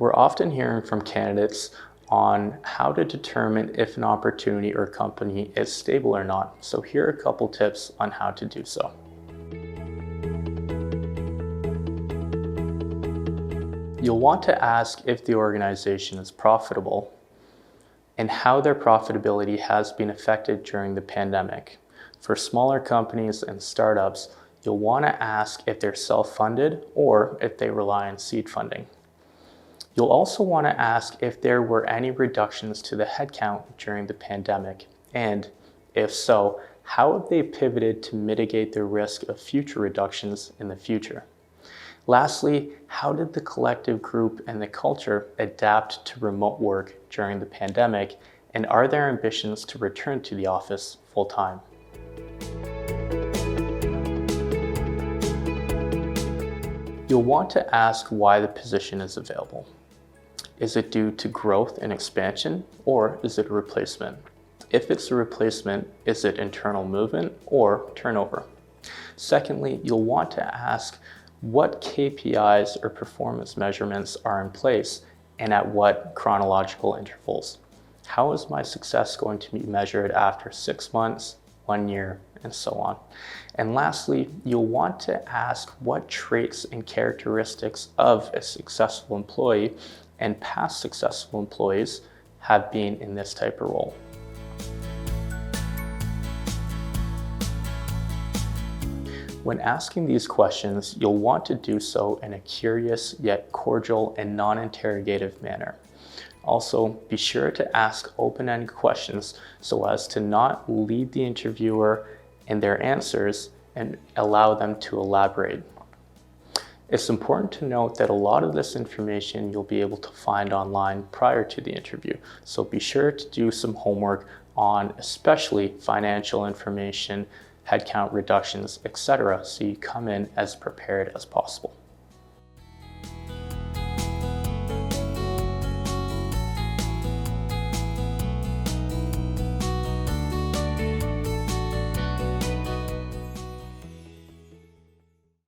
We're often hearing from candidates on how to determine if an opportunity or company is stable or not. So here are a couple tips on how to do so. You'll want to ask if the organization is profitable and how their profitability has been affected during the pandemic. For smaller companies and startups, you'll want to ask if they're self-funded or if they rely on seed funding. You'll also want to ask if there were any reductions to the headcount during the pandemic, and if so, how have they pivoted to mitigate the risk of future reductions in the future? Lastly, how did the collective group and the culture adapt to remote work during the pandemic, and are there ambitions to return to the office full-time? You'll want to ask why the position is available. Is it due to growth and expansion, or is it a replacement? If it's a replacement, is it internal movement or turnover? Secondly, you'll want to ask what KPIs or performance measurements are in place and at what chronological intervals. How is my success going to be measured after 6 months, 1 year, and so on? And lastly, you'll want to ask what traits and characteristics of a successful employee and past successful employees have been in this type of role. When asking these questions, you'll want to do so in a curious yet cordial and non-interrogative manner. Also, be sure to ask open-ended questions so as to not lead the interviewer in their answers and allow them to elaborate. It's important to note that a lot of this information you'll be able to find online prior to the interview, so be sure to do some homework on especially financial information, headcount reductions, etc., so you come in as prepared as possible.